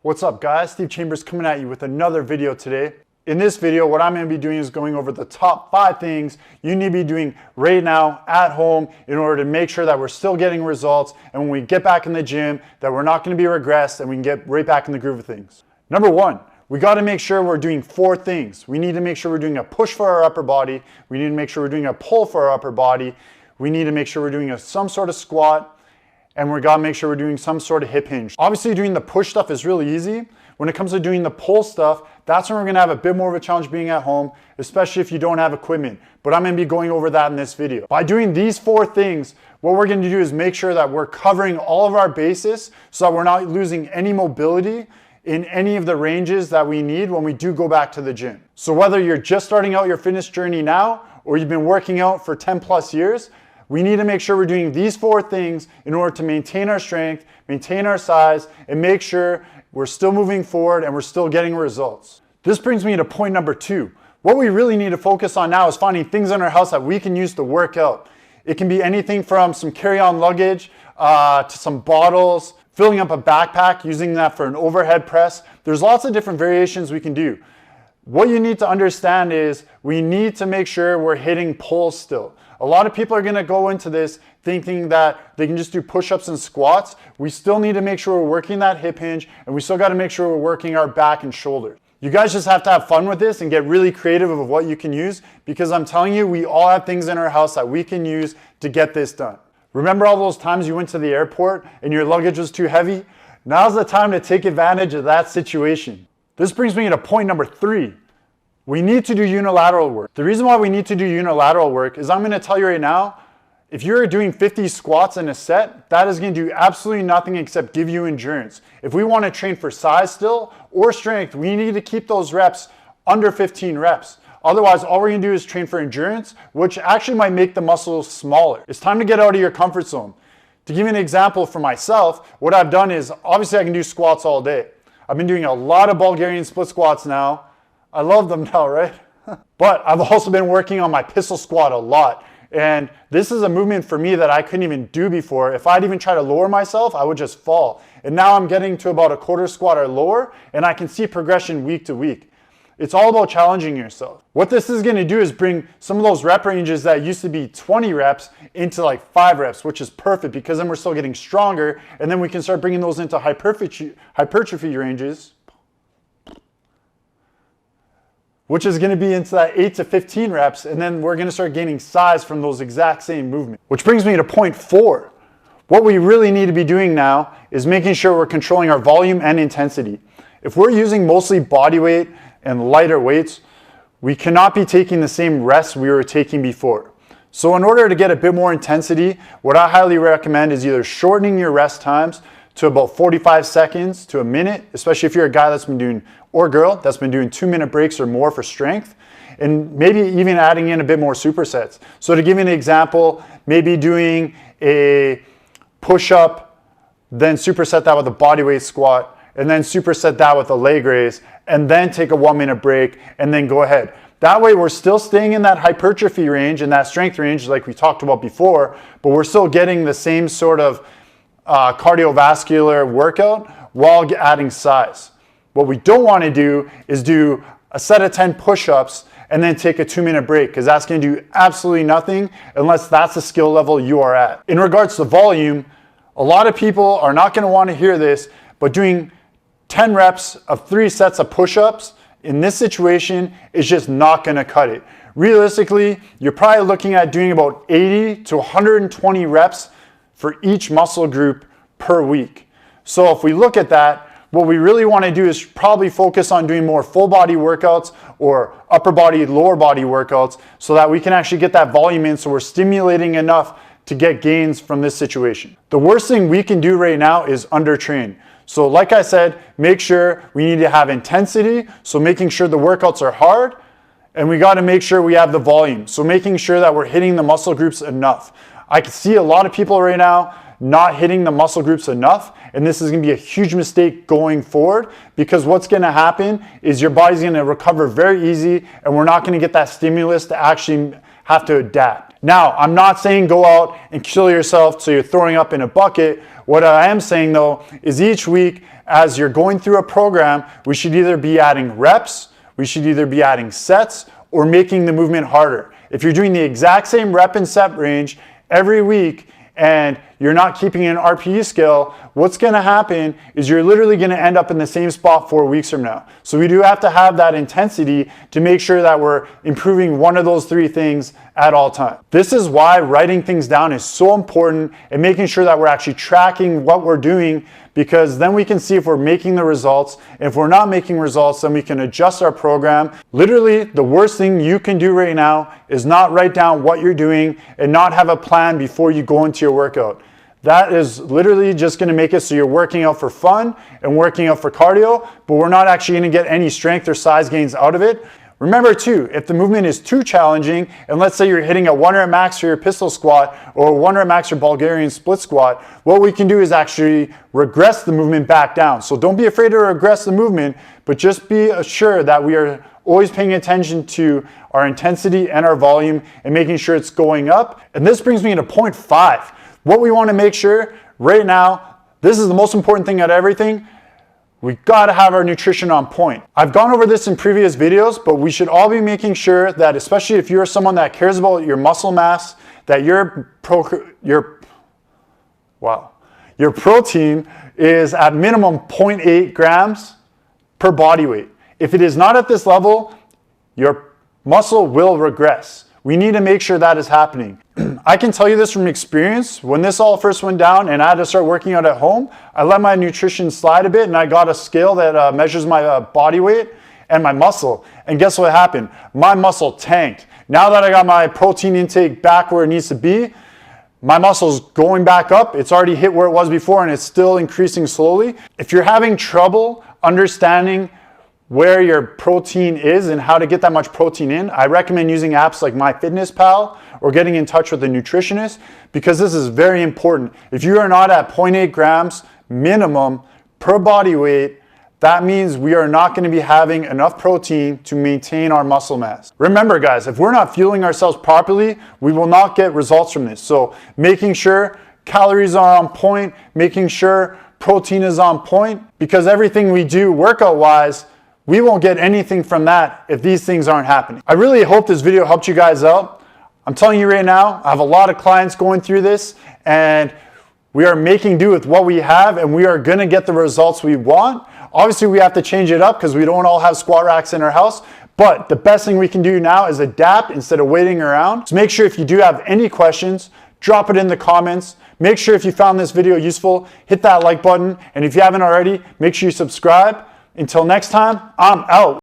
What's up guys, Steve Chambers coming at you with another video today. In this video, what I'm going to be doing is going over the top 5 things you need to be doing right now at home in order to make sure that we're still getting results, and when we get back in the gym that we're not going to be regressed and we can get right back in the groove of things. Number 1, we got to make sure we're doing 4 things. We need to make sure we're doing a push for our upper body. We need to make sure we're doing a pull for our upper body. We need to make sure we're doing some sort of squat. And we gotta make sure we're doing some sort of hip hinge. Obviously doing the push stuff is really easy. When it comes to doing the pull stuff, that's when we're gonna have a bit more of a challenge being at home, especially if you don't have equipment. But I'm gonna be going over that in this video. By doing these 4 things, what we're gonna do is make sure that we're covering all of our bases so that we're not losing any mobility in any of the ranges that we need when we do go back to the gym. So whether you're just starting out your fitness journey now or you've been working out for 10 plus years, we need to make sure we're doing these 4 things in order to maintain our strength, maintain our size, and make sure we're still moving forward and we're still getting results. This brings me to point number 2. What we really need to focus on now is finding things in our house that we can use to work out. It can be anything from some carry-on luggage to some bottles, filling up a backpack, using that for an overhead press. There's lots of different variations we can do. What you need to understand is we need to make sure we're hitting pulls still. A lot of people are going to go into this thinking that they can just do push-ups and squats. We still need to make sure we're working that hip hinge, and we still got to make sure we're working our back and shoulders. You guys just have to have fun with this and get really creative of what you can use, because I'm telling you, we all have things in our house that we can use to get this done. Remember all those times you went to the airport and your luggage was too heavy? Now's the time to take advantage of that situation. This brings me to point number 3. We need to do unilateral work. The reason why we need to do unilateral work is I'm going to tell you right now, if you're doing 50 squats in a set, that is going to do absolutely nothing except give you endurance. If we want to train for size still or strength, we need to keep those reps under 15 reps. Otherwise, all we're going to do is train for endurance, which actually might make the muscles smaller. It's time to get out of your comfort zone. To give you an example for myself, what I've done is, obviously I can do squats all day. I've been doing a lot of Bulgarian split squats now. I love them now, right? But I've also been working on my pistol squat a lot. And this is a movement for me that I couldn't even do before. If I'd even try to lower myself, I would just fall. And now I'm getting to about a quarter squat or lower, and I can see progression week to week. It's all about challenging yourself. What this is gonna do is bring some of those rep ranges that used to be 20 reps into like 5 reps, which is perfect because then we're still getting stronger, and then we can start bringing those into hypertrophy ranges, which is going to be into that 8 to 15 reps, and then we're going to start gaining size from those exact same movements. Which brings me to point 4. What we really need to be doing now is making sure we're controlling our volume and intensity. If we're using mostly body weight and lighter weights, we cannot be taking the same rests we were taking before. So in order to get a bit more intensity, what I highly recommend is either shortening your rest times to about 45 seconds to a minute, especially if you're a guy that's been doing, or girl that's been doing 2-minute breaks or more for strength, and maybe even adding in a bit more supersets. So to give you an example, maybe doing a push-up, then superset that with a bodyweight squat, and then superset that with a leg raise, and then take a 1-minute break, and then go ahead. That way we're still staying in that hypertrophy range and that strength range like we talked about before, but we're still getting the same sort of cardiovascular workout while adding size. What we don't want to do is do a set of 10 push-ups and then take a 2-minute break, because that's going to do absolutely nothing unless that's the skill level you are at. In regards to volume, a lot of people are not going to want to hear this, but doing 10 reps of 3 sets of push-ups in this situation is just not going to cut it. Realistically, you're probably looking at doing about 80 to 120 reps for each muscle group per week. So if we look at that, what we really want to do is probably focus on doing more full body workouts or upper body, lower body workouts so that we can actually get that volume in, so we're stimulating enough to get gains from this situation. The worst thing we can do right now is undertrain. So like I said, make sure we need to have intensity, so making sure the workouts are hard, and we got to make sure we have the volume. So making sure that we're hitting the muscle groups enough. I can see a lot of people right now not hitting the muscle groups enough, and this is going to be a huge mistake going forward, because what's going to happen is your body's going to recover very easy, and we're not going to get that stimulus to actually have to adapt. Now, I'm not saying go out and kill yourself so you're throwing up in a bucket. What I am saying though is each week as you're going through a program, we should either be adding reps, we should either be adding sets, or making the movement harder. If you're doing the exact same rep and set range every week and you're not keeping an RPE scale, what's gonna happen is you're literally gonna end up in the same spot 4 weeks from now. So we do have to have that intensity to make sure that we're improving one of those 3 things at all times. This is why writing things down is so important and making sure that we're actually tracking what we're doing, because then we can see if we're making the results. If we're not making results, then we can adjust our program. Literally, the worst thing you can do right now is not write down what you're doing and not have a plan before you go into your workout. That is literally just gonna make it so you're working out for fun and working out for cardio, but we're not actually gonna get any strength or size gains out of it. Remember too, if the movement is too challenging, and let's say you're hitting a 1 rep max for your pistol squat or a 1 rep max for Bulgarian split squat, what we can do is actually regress the movement back down. So don't be afraid to regress the movement, but just be assured that we are always paying attention to our intensity and our volume and making sure it's going up. And this brings me to point 5. What we want to make sure right now, this is the most important thing out of everything, we gotta have our nutrition on point. I've gone over this in previous videos, but we should all be making sure that, especially if you're someone that cares about your muscle mass, that your protein is at minimum 0.8 grams per body weight. If it is not at this level, your muscle will regress. We need to make sure that is happening. I can tell you this from experience. When this all first went down and I had to start working out at home, I let my nutrition slide a bit and I got a scale that measures my body weight and my muscle. And guess what happened? My muscle tanked. Now that I got my protein intake back where it needs to be, my muscle's going back up. It's already hit where it was before and it's still increasing slowly. If you're having trouble understanding where your protein is and how to get that much protein in, I recommend using apps like MyFitnessPal or getting in touch with a nutritionist, because this is very important. If you are not at 0.8 grams minimum per body weight, that means we are not going to be having enough protein to maintain our muscle mass. Remember guys, if we're not fueling ourselves properly, we will not get results from this. So making sure calories are on point, making sure protein is on point, because everything we do workout wise, we won't get anything from that if these things aren't happening. I really hope this video helped you guys out. I'm telling you right now, I have a lot of clients going through this and we are making do with what we have and we are gonna get the results we want. Obviously we have to change it up because we don't all have squat racks in our house, but the best thing we can do now is adapt instead of waiting around. So make sure if you do have any questions, drop it in the comments. Make sure if you found this video useful, hit that like button. And if you haven't already, make sure you subscribe. Until next time, I'm out.